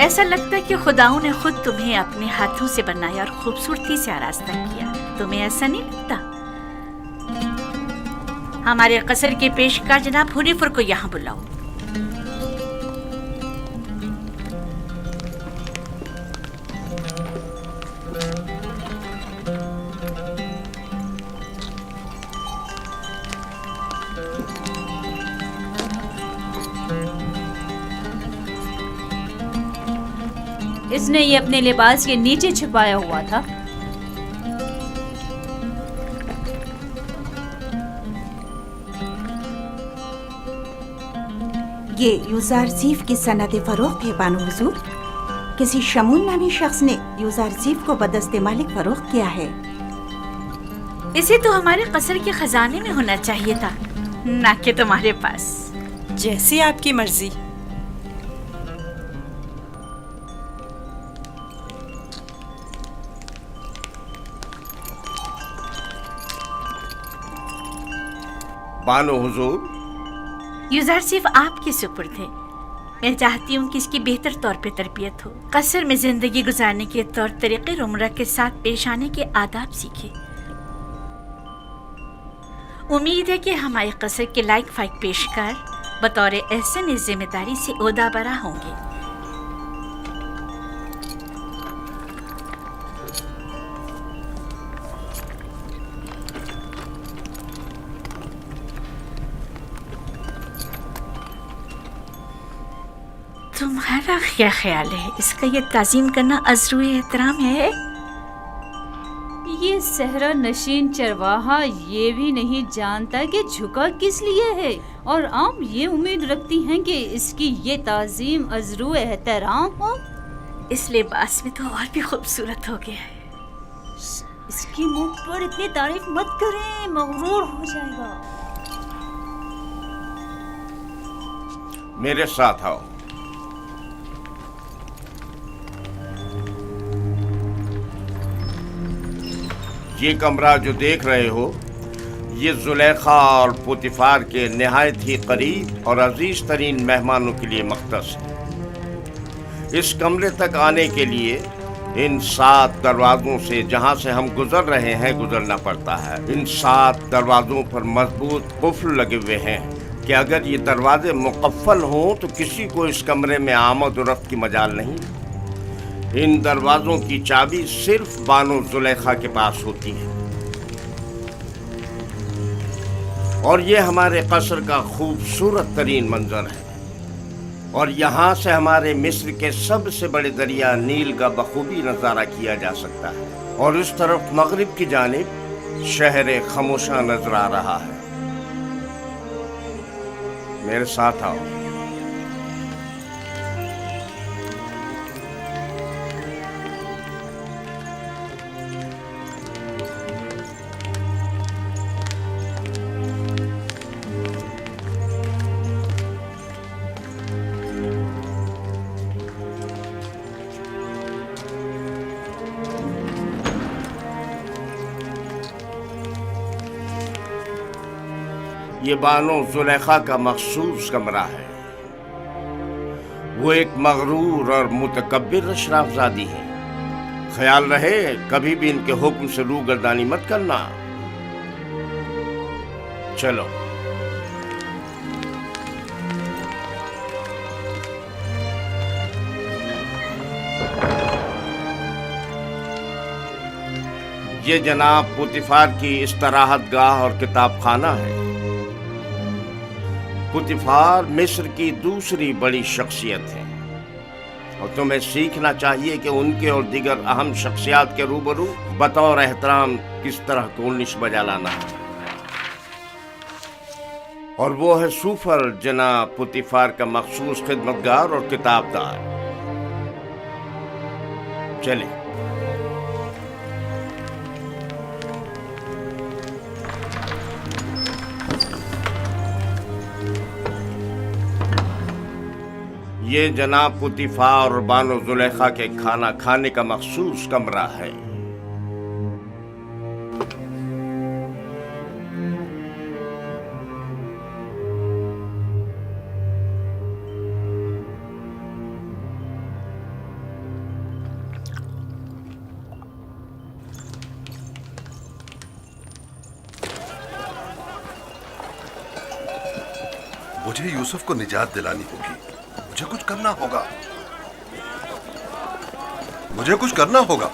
ऐसा लगता है कि खुदाओं ने खुद तुम्हें अपने हाथों से बनाया और खूबसूरती से आरास्ता किया। तुम्हें ऐसा नहीं लगता? हमारे कसर के पेशकार जनाब हुनीफर को यहाँ बुलाओ। इसने ये अपने लिबास के नीचे छुपाया हुआ था। ये यूज़ारज़ीफ की सनद फ़रोख्त है बानो हुज़ूर। किसी शमून नामी शख्स ने यूज़ारज़ीफ को बदस्ते मालिक फ़रोख्त किया है। इसे तो हमारे कसर के खजाने में होना चाहिए था, ना कि तुम्हारे पास। जैसी आपकी मर्जी। बानो हुजूर, यूज़ारज़ीफ आपके सुपुर्द है। मैं चाहती हूँ कि इसकी बेहतर तौर पे तरबियत हो, कसर में जिंदगी गुजारने के तौर तरीके उम्र के साथ पेश आने के आदाब सीखे। उम्मीद है कि हमारे कसर के लायक फाइक पेशकार बतौर एहसन इस जिम्मेदारी से ओहदा बरा होंगे। तुम्हारा क्या ख्याल है? इसका ये ताज़ीम करना अज़्रुए एहतराम है? ये सहरा नशीन चरवाहा ये भी नहीं जानता कि झुका किस लिए है, और आम ये उम्मीद रखती हैं कि इसकी ये ताज़ीम अज़्रुए एहतराम हो। इस लिबास में तो और भी खूबसूरत हो गया है। इसकी मुंह पर इतनी तारीफ मत करें, मगरूर हो जाएगा। मेरे साथ आओ। ये कमरा जो देख रहे हो, ये जुलेखा और पुतिफार के निहायत ही करीब और अजीज तरीन मेहमानों के लिए मख्तस है। इस कमरे तक आने के लिए इन 7 दरवाज़ों से जहाँ से हम गुजर रहे हैं गुजरना पड़ता है। इन 7 दरवाज़ों पर मजबूत कुफ्ल लगे हुए हैं कि अगर ये दरवाजे मुकफ्फल हों तो किसी को इस कमरे में आमद और रफ्त की मजाल नहीं। इन दरवाज़ों की चाबी सिर्फ बानो जुलेखा के पास होती है। और ये हमारे कसर का खूबसूरत तरीन मंजर है, और यहाँ से हमारे मिस्र के सबसे बड़े दरिया नील का बखूबी नज़ारा किया जा सकता है। और इस तरफ मगरिब की जानिब शहर खामोशा नजर आ रहा है। मेरे साथ आओ। ये बानो जुलेखा का मखसूस कमरा है। वो एक मगरूर और मुतकब्बिर अशराफजादी है। ख्याल रहे कभी भी इनके हुक्म से रूगर्दानी मत करना। चलो। ये जनाब पुतिफार की इस्तराहत गाह और किताब खाना है। पुतिफार मिस्र की दूसरी बड़ी शख्सियत है, और तुम्हें सीखना चाहिए कि उनके और दीगर अहम शख्सियात के रूबरू बतौर एहतराम किस तरह कोर्निश बजा लाना है। और वो है सूफर जनाब पुतिफार का मखसूस खिदमतगार और किताबदार। चले। ये जनाब पुतिफार और बानो जुलेखा के खाना खाने का मखसूस कमरा है। मुझे यूसुफ को निजात दिलानी होगी। मुझे कुछ करना होगा। मुझे कुछ करना होगा।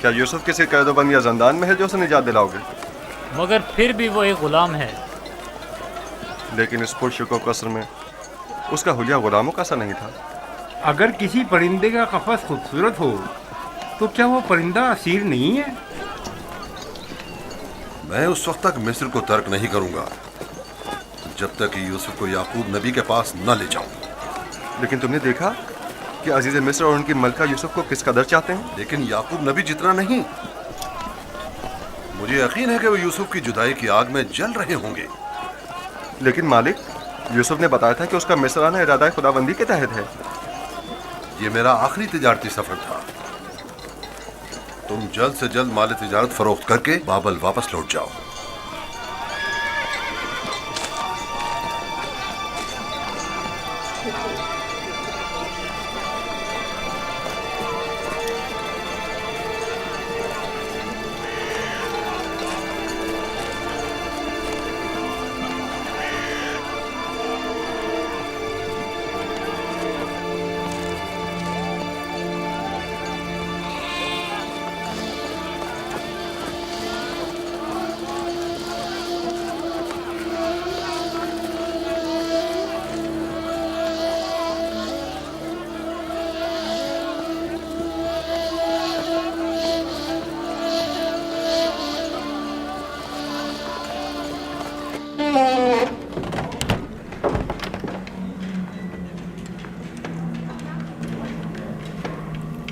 क्या यूसुफ किसी कैदोबंद या जंदान में है जो उसे निजात दिलाओगे? मगर फिर भी वो एक गुलाम है। लेकिन इस पुरशुको कसर में उसका हुलिया गुलामों का सा नहीं था। अगर किसी परिंदे का कफस खूबसूरत हो तो क्या वो परिंदा असीर नहीं है? मैं उस वक्त तक मिस्र को तर्क नहीं करूंगा जब तक कि यूसुफ को याकूब नबी के पास न ले जाऊं। लेकिन तुमने देखा कि अजीज मिस्र और उनकी मलका यूसुफ को किस कदर चाहते हैं। लेकिन याकूब नबी जितना नहीं। मुझे यकीन है कि वो यूसुफ की जुदाई की आग में जल रहे होंगे। लेकिन मालिक, यूसुफ ने बताया था कि उसका मिस्र आना इरादा खुदाबंदी के तहत है। ये मेरा आखिरी तिजारती सफर था। तुम जल्द से जल्द माल तिजारत फरोख्त करके बाबल वापस लौट जाओ।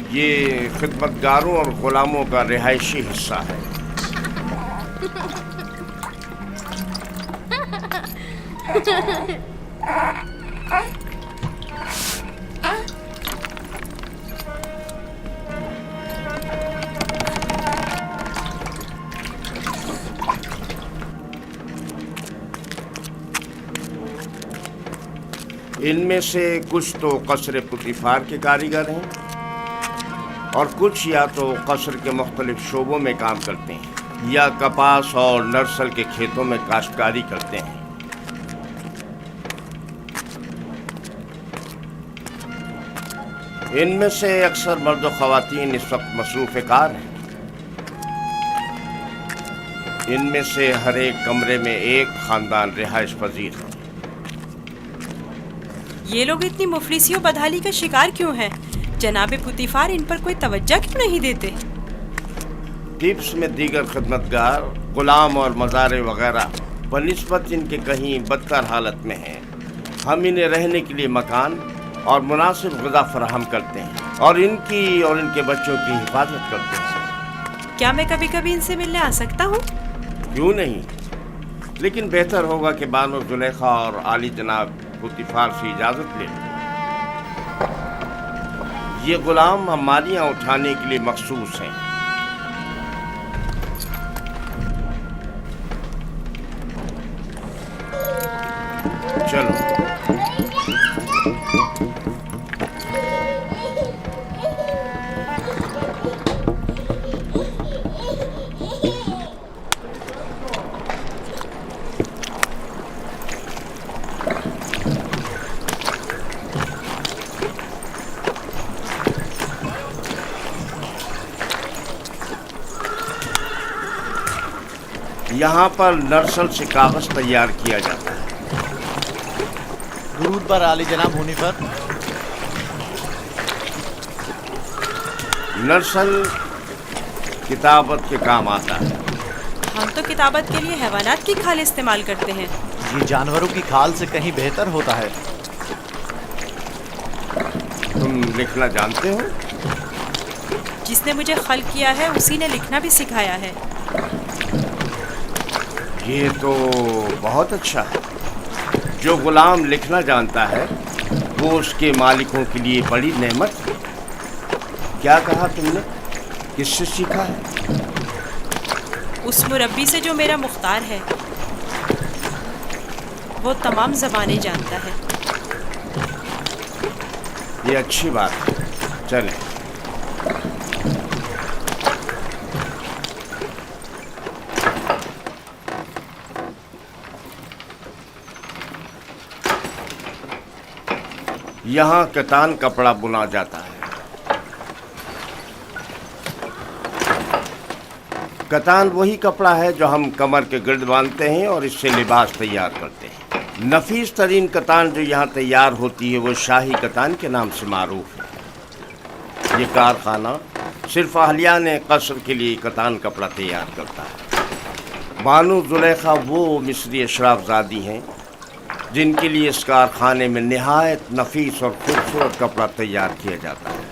ये खिदमतगारों और गुलामों का रिहायशी हिस्सा है। इनमें से कुछ तो कसर पुतिफार के कारीगर हैं और कुछ या तो कसर के मुख्तलिफ शोबों में काम करते हैं या कपास और नरसल के खेतों में काश्तकारी करते हैं। इनमें से अक्सर मर्द व ख़वातीन इस वक्त मसरूफ़ कार हैं। इनमें से हर एक कमरे में एक ख़ानदान रिहाइश पजीर है। ये लोग इतनी मुफलिसी और बदहाली का शिकार क्यों हैं? जनाबे पुतिफार इन पर कोई तवज्जो क्यों नहीं देते? टिप्स में दीगर खिदमतगार, गुलाम और मज़ारे वगैरह बनिस्बत इनके कहीं बदतर हालत में हैं। हम इन्हें रहने के लिए मकान और मुनासिब ग़िज़ा फराहम करते हैं और इनकी और इनके बच्चों की हिफाजत करते हैं। क्या मैं कभी कभी इनसे मिलने आ सकता हूँ? क्यों नहीं, लेकिन बेहतर होगा कि बानो जुलेखा और आली जनाब पुतिफार से इजाज़त ले लें। ये गुलाम हमारियाँ उठाने के लिए मखसूस हैं। चलो। यहाँ पर नरसल से कागज तैयार किया जाता है। दुरूद पर आली जनाब होने पर। नरसल किताबत के काम आता है। हम तो किताबत के लिए हैवानात की खाल इस्तेमाल करते हैं। ये जानवरों की खाल से कहीं बेहतर होता है। तुम लिखना जानते हो? जिसने मुझे खल किया है उसी ने लिखना भी सिखाया है। ये तो बहुत अच्छा है। जो गुलाम लिखना जानता है वो उसके मालिकों के लिए बड़ी नेमत है। क्या कहा तुमने? किससे सीखा है? उस मुरब्बी से जो मेरा मुख्तार है। वो तमाम ज़बानें जानता है। ये अच्छी बात है। चलें। यहाँ कतान कपड़ा बुना जाता है। कतान वही कपड़ा है जो हम कमर के गिर्द बांधते हैं और इससे लिबास तैयार करते हैं। नफीस तरीन कतान जो यहाँ तैयार होती है वो शाही कतान के नाम से मारूफ है। ये कारखाना सिर्फ अहलियान कसर के लिए कतान कपड़ा तैयार करता है। बानो जुलेखा वो मिस्री अशराफजादी हैं जिनके लिए इस कारखाने में निहायत नफीस और खूबसूरत कपड़ा तैयार किया जाता है।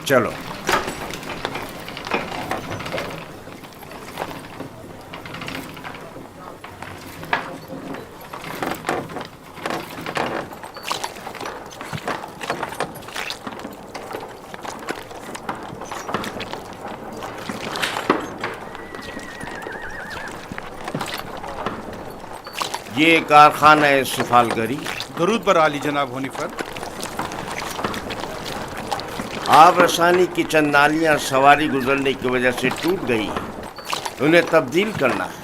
चलो ये कारखाना है सिफालगरी। दरूद बर आली जनाब हुनीफर। आब रसानी की चंद नालियाँ सवारी गुजरने की वजह से टूट गई हैं, उन्हें तब्दील करना है।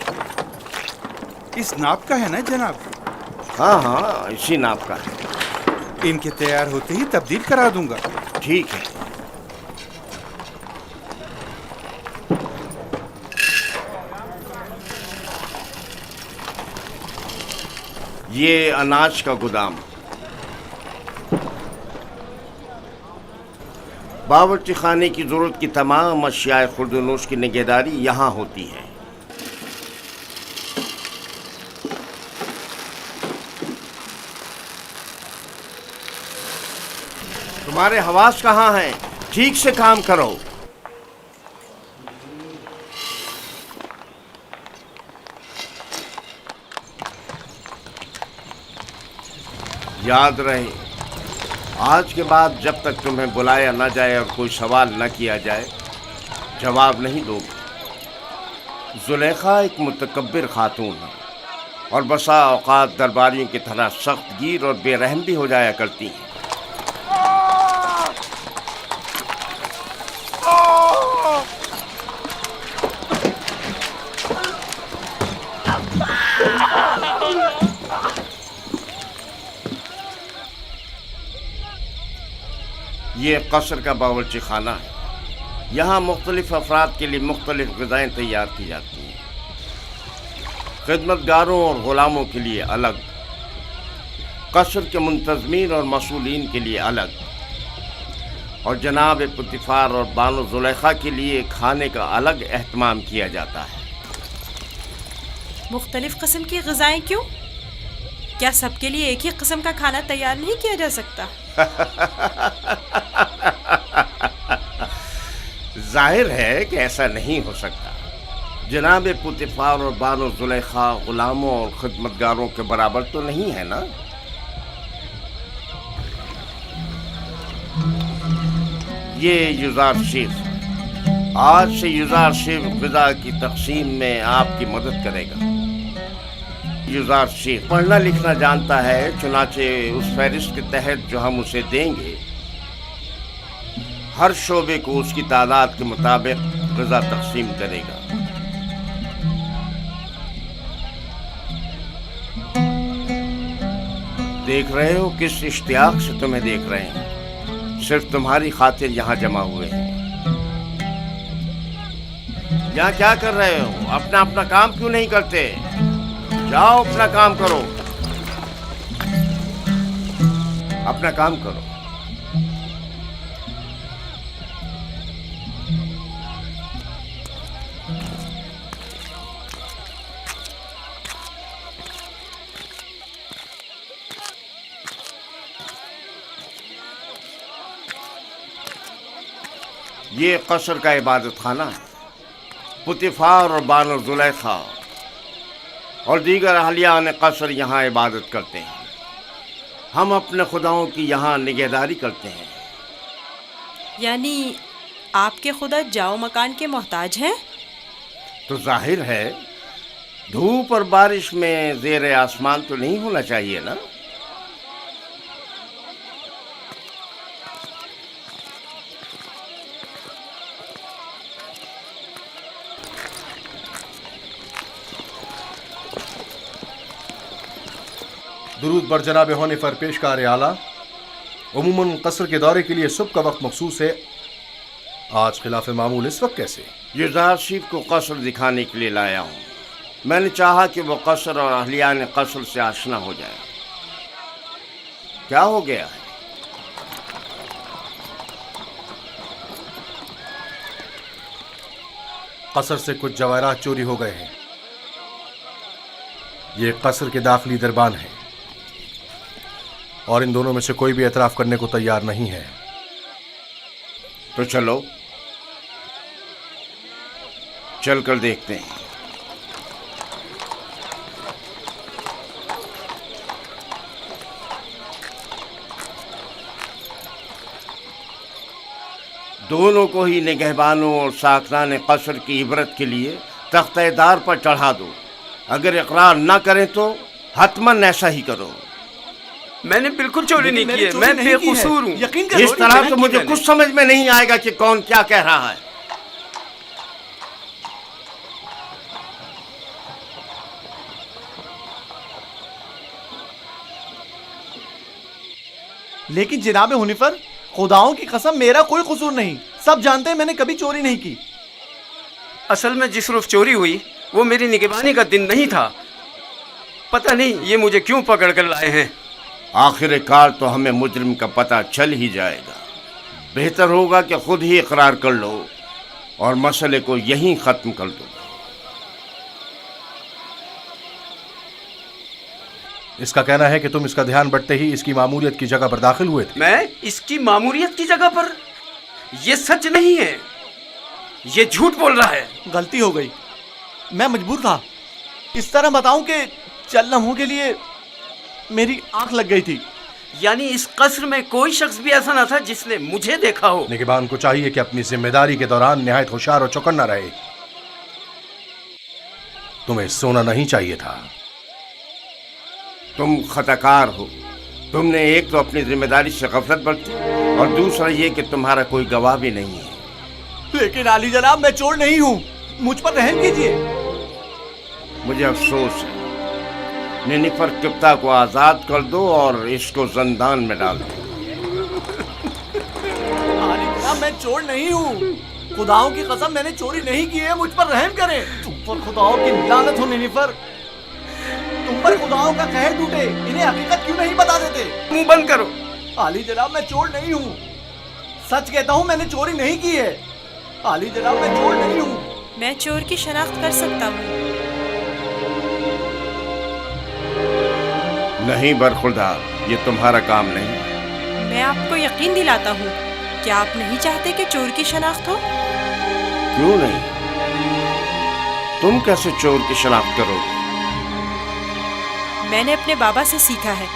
इस नाप का है ना जनाब? हाँ हाँ, इसी नाप का है। इनके तैयार होते ही तब्दील करा दूंगा। ठीक है। ये अनाज का गोदाम। बावर्ची खाने की जरूरत की तमाम अशियाए खुर्दनोश की निगहदारी यहाँ होती है। तुम्हारे हवास कहाँ हैं? ठीक से काम करो। याद रहे, आज के बाद जब तक तुम्हें बुलाया न जाए और कोई सवाल न किया जाए, जवाब नहीं दोगे। जुलेखा एक मुतकब्बिर खातून है और बसा औकात दरबारियों की तरह सख्त गिर और बेरहम भी हो जाया करती हैं। ये कसर का बावर्ची खाना है। यहाँ मुख्तलिफ अफराद के लिए मुख्तलिफ ग़िज़ाएँ तैयार की जाती हैं। खिदमतगारों और ग़ुलामों के लिए अलग, कसर के मुंतज़मीन और मसूलीन के लिए अलग, और जनाब पुतिफ़ार और बानो ज़ुलेखा के लिए खाने का अलग एहतमाम किया जाता है। मुख्तलिफ किस्म की ग़िज़ाएँ क्यों? क्या सबके लिए एक ही किस्म का खाना तैयार नहीं किया जा सकता? जाहिर है कि ऐसा नहीं हो सकता। जनाब पुतिफ़ार और बानो ज़ुलेखा ग़ुलामों और खिदमतगारों के बराबर तो नहीं है ना? ये युज़ार शेख, आज से युज़ार शेख ग़िज़ा की तक़सीम में आपकी मदद करेगा। युज़ार शेख पढ़ना लिखना जानता है, चुनाचे उस फहरिस्त के तहत जो हम उसे देंगे, हर शोबे को उसकी तादाद के मुताबिक ग़िज़ा तक़सीम करेगा। देख रहे हो किस इश्तियाक से तुम्हें देख रहे हैं। सिर्फ तुम्हारी खातिर यहाँ जमा हुए हैं। यहाँ क्या कर रहे हो? अपना अपना काम क्यों नहीं करते? जाओ अपना काम करो, अपना काम करो। ये कसर का इबादत खाना है। पुतिफ़ार और बानो ज़ुलेखा और दीगर अहलियान कसर यहाँ इबादत करते हैं। हम अपने खुदाओं की यहाँ निगहदारी करते हैं। यानी आपके खुदा जाओ मकान के मोहताज हैं? तो जाहिर है धूप और बारिश में ज़ेर आसमान तो नहीं होना चाहिए ना? दुरूद बर जनाब होने पर पेशकार आला। उमूमन कसर के दौरे के लिए सुबह का वक्त मखसूस है, आज खिलाफ मामूल इस वक्त कैसे? युजारशिफ को कसर दिखाने के लिए लाया हूँ। मैंने चाहा कि वो कसर और अहलियान कसर से आशना हो जाए। क्या हो गया है? कसर से कुछ जवाहरात चोरी हो गए हैं। ये कसर के दाखिली दरबान है और इन दोनों में से कोई भी एतराफ करने को तैयार नहीं है। तो चलो चल कर देखते हैं। दोनों को ही निगहबानों और साकरान कसर की इबरत के लिए तख्तेदार पर चढ़ा दो। अगर इकरार न करें तो हतमन ऐसा ही करो। मैंने बिल्कुल चोरी नहीं की है, मैं बेकसूर हूँ। यकीन करो, इस तरह तो मुझे कुछ समझ में नहीं आएगा कि कौन क्या कह रहा है। लेकिन जनाब हुनीफर, खुदाओं की कसम मेरा कोई कसूर नहीं। सब जानते हैं मैंने कभी चोरी नहीं की। असल में जिस रोज चोरी हुई वो मेरी निगरानी का दिन नहीं था। पता नहीं ये मुझे क्यों पकड़ कर लाए हैं। आखिरकार तो हमें मुजरिम का पता चल ही जाएगा। बेहतर होगा कि खुद ही इकरार कर लो और मसले को यहीं ख़त्म कर दो। इसका कहना है कि तुम इसका ध्यान बटते ही इसकी मामूलियत की जगह पर दाखिल हुए थे। मैं इसकी मामूलियत की जगह पर? ये सच नहीं है, ये झूठ बोल रहा है। गलती हो गई, मैं मजबूर था। इस तरह बताऊं कि चंद लम्हों के लिए मेरी आंख लग गई थी। यानी इस कसर में कोई शख्स भी ऐसा न था जिसने मुझे देखा हो। निगहबान को चाहिए कि अपनी जिम्मेदारी के दौरान निहायत होशियार और चौकन्ना रहे। तुम्हें सोना नहीं चाहिए था। तुम खताकार हो। तुमने एक तो अपनी जिम्मेदारी से गफलत बरती और दूसरा ये कि तुम्हारा कोई गवाह भी नहीं है। लेकिन आली जनाब, मैं चोर नहीं हूँ, मुझ पर रहम कीजिए। मुझे अफसोस है। निनिफर किप्ता को आजाद कर दो और इसको जंदान में डाल दो। आली जनाब, मैं चोर नहीं हूँ। खुदाओं की कसम मैंने चोरी नहीं की है, मुझ पर रहम करें। तुम पर खुदाओं की लानत हो निनिफर। तुम पर खुदाओं का कहर टूटे, इन्हें हकीकत क्यों नहीं बता देते? मुंह बंद करो। आली जनाब, मैं चोर नहीं हूँ। सच कहता हूँ, मैंने चोरी नहीं की है। आली जनाब, मैं चोर नहीं हूँ। मैं चोर की शनाख्त कर सकता हूँ। नहीं बरखुरदार, ये तुम्हारा काम नहीं। मैं आपको यकीन दिलाता हूँ। क्या आप नहीं चाहते कि चोर की शनाख्त हो? क्यों नहीं? तुम कैसे चोर की शनाख्त करोगे? मैंने अपने बाबा से सीखा है।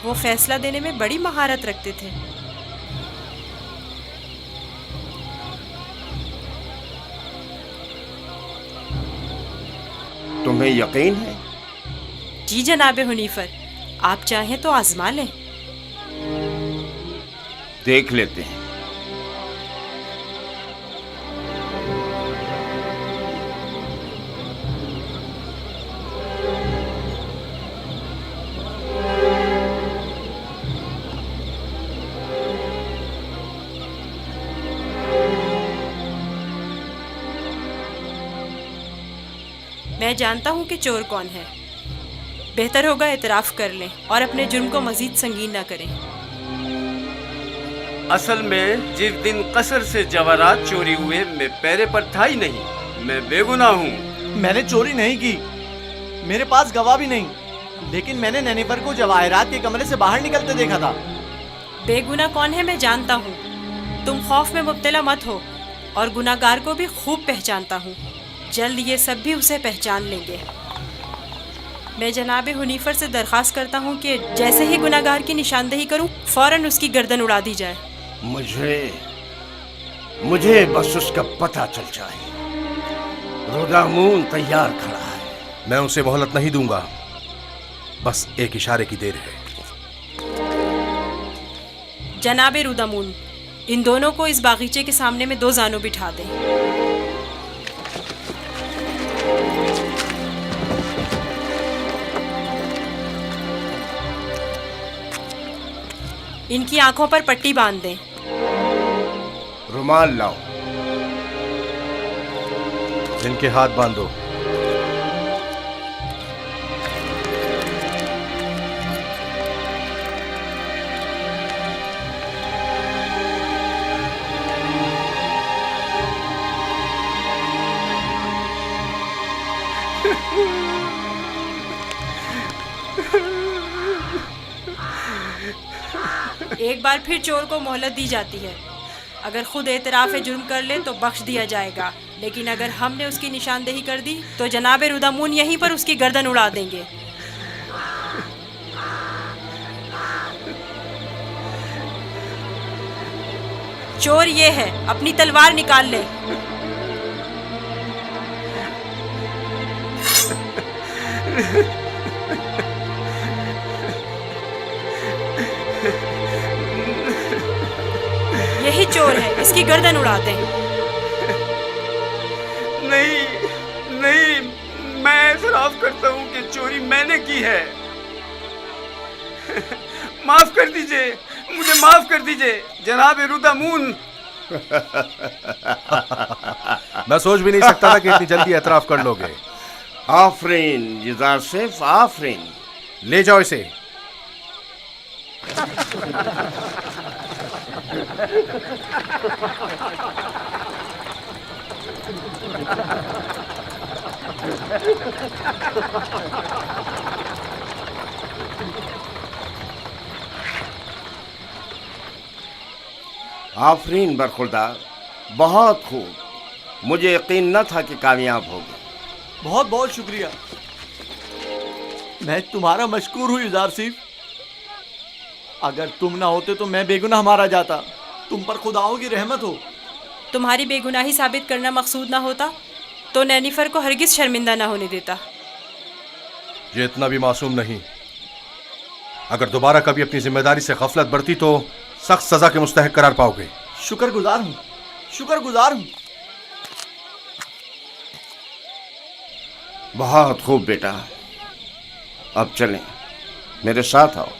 वो फैसला देने में बड़ी महारत रखते थे। तुम्हें यकीन है? जी जनाब हुनीफर, आप चाहें तो आजमा लें। देख लेते हैं। मैं जानता हूँ कि चोर कौन है। बेहतर होगा एतराफ़ कर लें और अपने जुर्म को मजीद संगीन न करें। असल में जिस दिन कसर से जवाहरात चोरी हुए मैं पैरे पर था ही नहीं। मैं बेगुनाह हूँ। मैंने चोरी नहीं की, मेरे पास गवाह भी नहीं। लेकिन मैंने नैनीफर को जवाहरात के कमरे से बाहर निकलते देखा था। बेगुनाह कौन है मैं जानता हूँ। तुम खौफ में मुब्तला मत हो और गुनाहगार को भी खूब पहचानता हूँ। जल्द ये सब भी उसे पहचान लेंगे। मैं जनाब हुनीफर से दरख्वास्त करता हूँ कि जैसे ही गुनाहगार की निशानदेही करूँ फौरन उसकी गर्दन उड़ा दी जाए। मुझे बस उसका पता चल जाए। रुदामून तैयार खड़ा है। मैं उसे मोहलत नहीं दूंगा, बस एक इशारे की देर है। जनाब रुदामून, इन दोनों को इस बागीचे के सामने में 2 जानों बिठा दें। इनकी आंखों पर पट्टी बांध दें। रुमाल लाओ। इनके हाथ बांधो। एक बार फिर चोर को मोहलत दी जाती है। अगर खुद एतराफ़ जुर्म कर ले तो बख्श दिया जाएगा, लेकिन अगर हमने उसकी निशानदेही कर दी तो जनाब रुदामून यहीं पर उसकी गर्दन उड़ा देंगे। चोर ये है, अपनी तलवार निकाल ले। यही चोर है, इसकी गर्दन उड़ा दें। नहीं नहीं, मैं एतराफ़ करता हूँ कि चोरी मैंने की है। माफ कर दीजिए, मुझे माफ कर दीजिए जनाब रुदामून। मैं सोच भी नहीं सकता था कि इतनी जल्दी एतराफ़ कर लोगे। आफरीन युज़ार सेफ, आफरीन। ले जाओ इसे। आफरीन बरखुरदार, बहुत खूब। मुझे यकीन न था कि कामयाब होगे। बहुत बहुत शुक्रिया। मैं तुम्हारा मशकूर हूँ युज़ार सिफ। अगर तुम ना होते तो मैं बेगुनाह मारा जाता। तुम पर खुदाओं की रहमत हो। तुम्हारी बेगुनाही साबित करना मकसूद ना होता तो नैनीफर को हरगिज शर्मिंदा ना होने देता। ये इतना भी मासूम नहीं। अगर दोबारा कभी अपनी जिम्मेदारी से गफलत बरती तो सख्त सजा के मुस्तहक करार पाओगे। शुक्रगुजार हूँ, शुक्रगुजार हूँ। बहुत खूब बेटा, अब चलें, मेरे साथ आओ।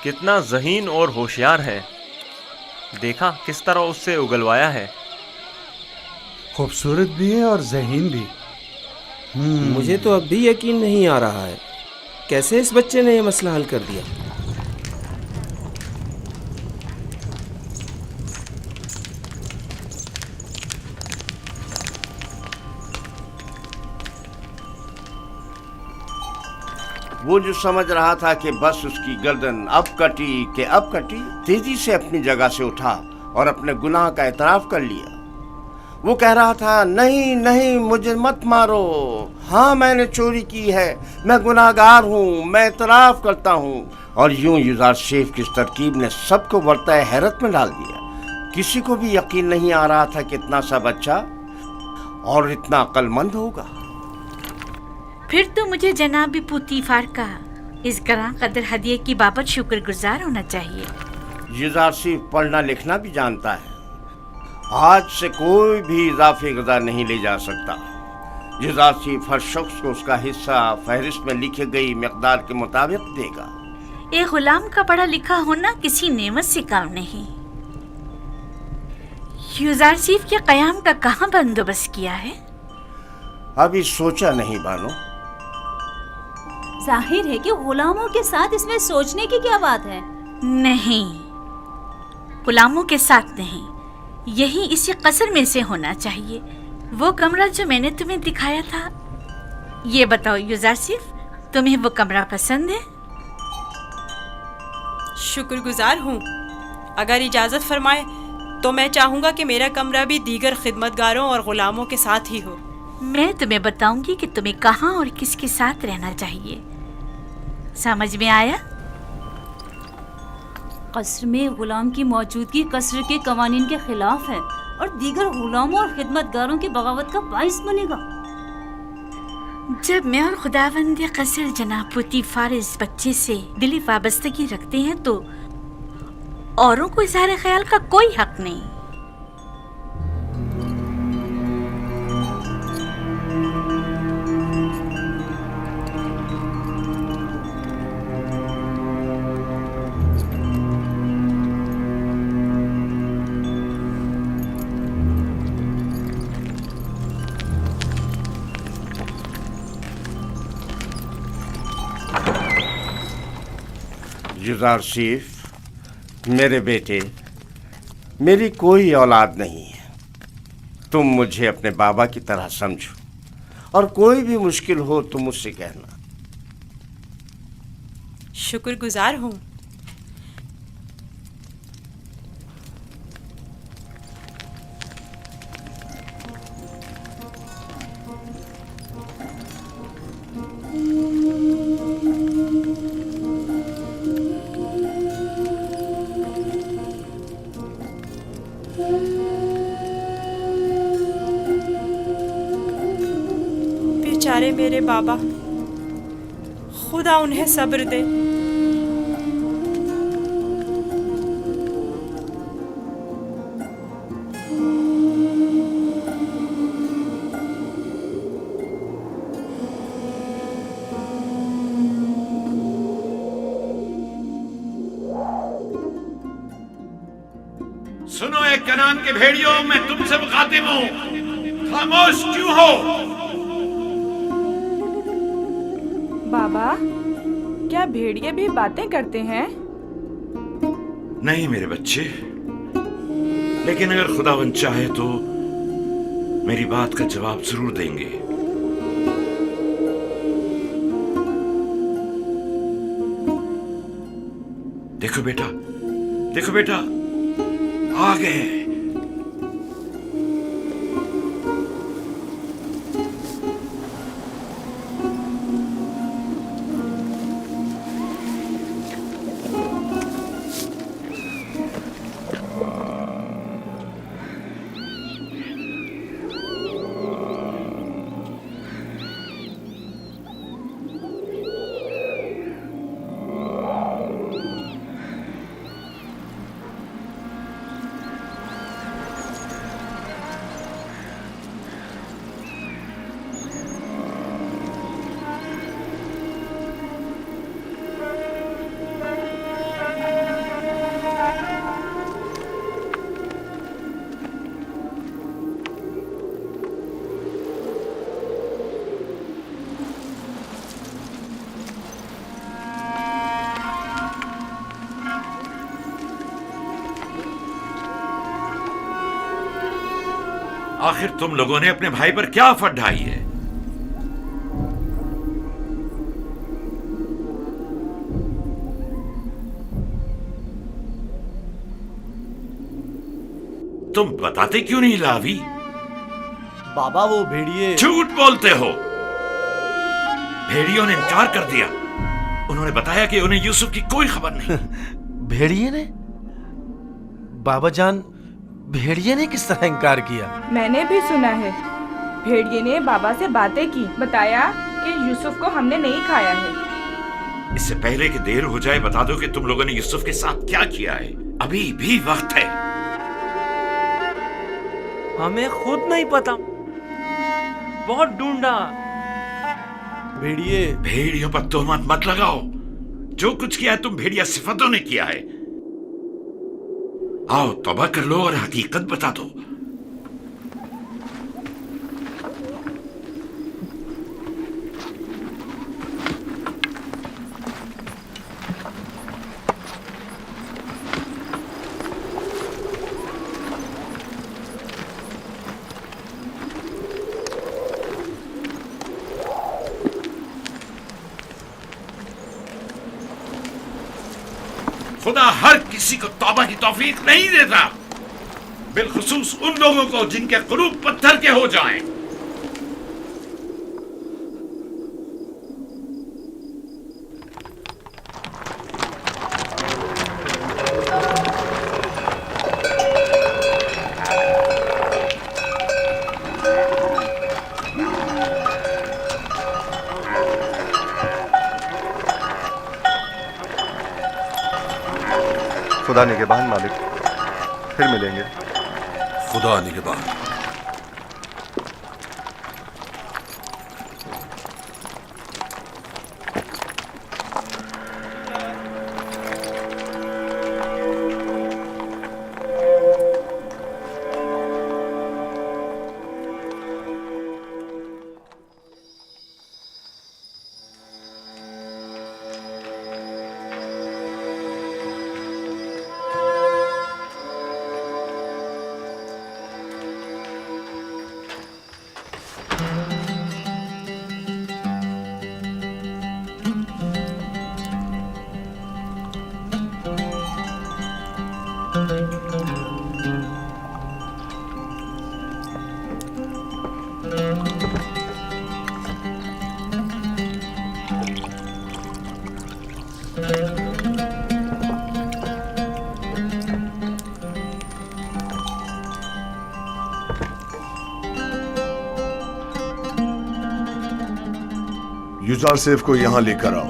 कितना ज़हीन और होशियार है। देखा किस तरह उससे उगलवाया है। खूबसूरत भी है और ज़हीन भी। मुझे तो अब भी यकीन नहीं आ रहा है, कैसे इस बच्चे ने यह मसला हल कर दिया। वो जो समझ रहा था कि बस उसकी गर्दन अब कटी कि अब कटी, तेजी से अपनी जगह से उठा और अपने गुनाह का एतराफ़ कर लिया। वो कह रहा था, नहीं नहीं, मुझे मत मारो। हाँ, मैंने चोरी की है, मैं गुनाहगार हूँ, मैं एतराफ़ करता हूँ। और यूं युज़ार सेफ की इस तरकीब ने सबको बरताए हैरत में डाल दिया। किसी को भी यकीन नहीं आ रहा था कि इतना सा बच्चा और इतना अक्लमंद होगा। फिर तो मुझे जनाब पुतीफार का इस गरां कदर हदिये की बाबत शुक्रगुजार होना चाहिए। युज़ार सेफ पढ़ना लिखना भी जानता है। आज से कोई भी इजाफी गज़ा नहीं ले जा सकता। युज़ार सेफ हर शख्स को उसका हिस्सा फहरिस्त में लिखी गई मिक़दार के मुताबिक देगा। एक गुलाम का पढ़ा लिखा होना किसी नेमत से काम नहीं। युज़ार सेफ के क़याम का कहाँ बंदोबस्त किया है? अभी सोचा नहीं बानो। जाहिर है कि गुलामों के साथ इसमें सोचने की क्या बात है। नहीं, गुलामों के साथ नहीं, यही इसी कसर में से होना चाहिए। वो कमरा जो मैंने तुम्हें दिखाया था। ये बताओ युज़ार सेफ, तुम्हें वो कमरा पसंद है? शुक्रगुजार हूँ। अगर इजाज़त फरमाए तो मैं चाहूँगा कि मेरा कमरा भी दीगर खिदमतगारों और गुलामों के साथ ही हो। मैं तुम्हें बताऊंगी कि तुम्हें कहाँ और किसके साथ रहना चाहिए। समझ में आया? कसर में गुलाम की मौजूदगी कसर के कवानीन के खिलाफ है और दीगर गुलामों और खिदमतगारों की बगावत का बाइस बनेगा। जब मैं और खुदावंद कसर जनाब पुतीफार इस बच्चे से दिली वाबस्तगी रखते हैं तो औरों को इज़हार ख्याल का कोई हक नहीं। जुजार सीफ, मेरे बेटे, मेरी कोई औलाद नहीं है। तुम मुझे अपने बाबा की तरह समझो और कोई भी मुश्किल हो तो मुझसे कहना। शुक्रगुजार हूँ। बेचारे मेरे बाबा, खुदा उन्हें सब्र दे। सुनो एक कनान के भेड़ियों, मैं तुमसे मुखातिब हूं, खामोश क्यों हो? बाबा, क्या भेड़िए भी बातें करते हैं? नहीं मेरे बच्चे, लेकिन अगर खुदावंद चाहे तो मेरी बात का जवाब जरूर देंगे। देखो बेटा, देखो बेटा, आ गए। आखिर तुम लोगों ने अपने भाई पर क्या आफत ढाई है? तुम बताते क्यों नहीं लावी? बाबा वो भेड़िए। झूठ बोलते हो। भेड़ियों ने इनकार कर दिया। उन्होंने बताया कि उन्हें यूसुफ की कोई खबर नहीं। भेड़िए ने? बाबा जान, भेड़िए ने किस तरह इनकार किया? मैंने भी सुना है। भेड़िए ने बाबा से बातें की, बताया कि यूसुफ को हमने नहीं खाया है। इससे पहले कि देर हो जाए बता दो कि तुम लोगों ने यूसुफ के साथ क्या किया है। अभी भी वक्त है। हमें खुद नहीं पता, बहुत ढूंढा। भेड़िए, भेड़ियों पर तोहमत मत लगाओ। जो कुछ किया है तुम भेड़िया सिफतों ने किया है। आओ तौबा कर लो और हकीकत बता दो। खुदा हर किसी को तौबा की तौफीक नहीं देता, बिलखुसूस उन लोगों को जिनके कुलूब पत्थर के हो जाएं। खुदा निगहबान मालिक, फिर मिलेंगे। खुदा निगहबान। युजार सेफ को यहाँ लेकर आओ।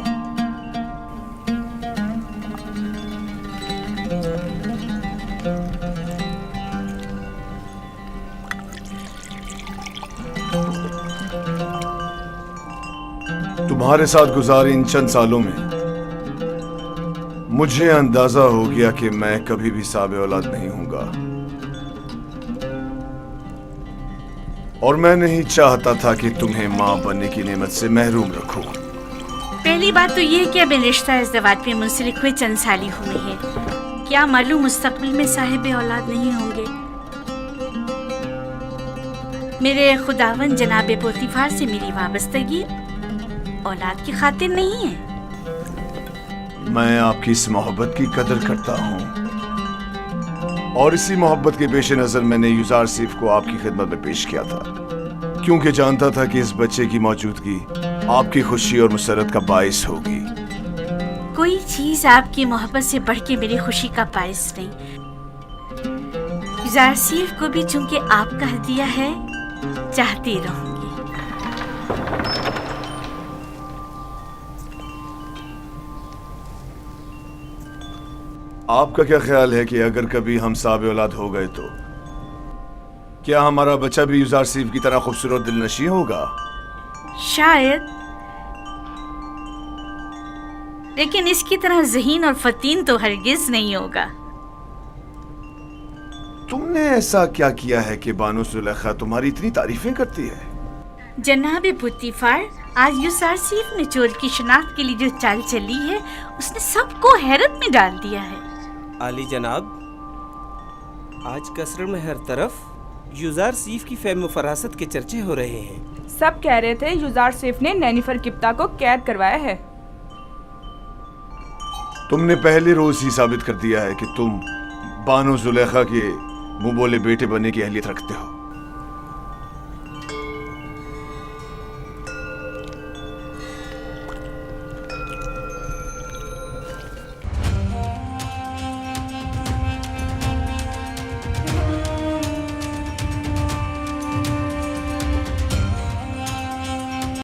तुम्हारे साथ गुजारे इन चंद सालों में मुझे अंदाजा हो गया कि मैं कभी भी साबे औलाद नहीं हूंगा, और मैं नहीं चाहता था कि तुम्हें मां बनने की नेमत से महरूम रखूं। पहली बात तो ये है कि अब रिश्ता इज़्दिवाज में मुंसलिक हुए चंद साल ही हुए हैं, क्या मालूम मुस्तकबिल में साहिब औलाद नहीं होंगे। मेरे खुदावन जनाब पोतीफार से मेरी वाबस्तगी औलाद की खातिर नहीं है। मैं आपकी इस मोहब्बत की कदर करता हूँ, और इसी मोहब्बत के पेश नजर मैंने युजार सेफ को आपकी खिदमत में पेश किया था, क्योंकि जानता था कि इस बच्चे की मौजूदगी आपकी खुशी और मुसरत का बाइस होगी। कोई चीज आपकी मोहब्बत से बढ़ के मेरी खुशी का बाइस नहीं। युजार सेफ को भी चूंकि आपका हदिया है, चाहती रहूंगी। आपका क्या ख्याल है कि अगर कभी हम साबे औलाद हो गए तो क्या हमारा बच्चा भी युजार सेफ की तरह खूबसूरत दिलनशी होगा? शायद, लेकिन इसकी तरह ज़हीन और फतीन तो हरगिज नहीं होगा। तुमने ऐसा क्या किया है कि बानो जुलेखा तुम्हारी इतनी तारीफें करती है? जनाब पुतीफार, आज युजार सेफ ने चोर की शनाख्त के लिए जो चाल चली है, उसने सबको हैरत में डाल दिया है। आली जनाब, आज कसर में हर तरफ युजार सेफ की फेम व फरासत के चर्चे हो रहे हैं। सब कह रहे थे युजार सेफ ने नैनीफर किप्ता को कैद करवाया है। तुमने पहले रोज ही साबित कर दिया है कि तुम बानो जुलेखा के मुंह बोले बेटे बनने की अहलियत रखते हो।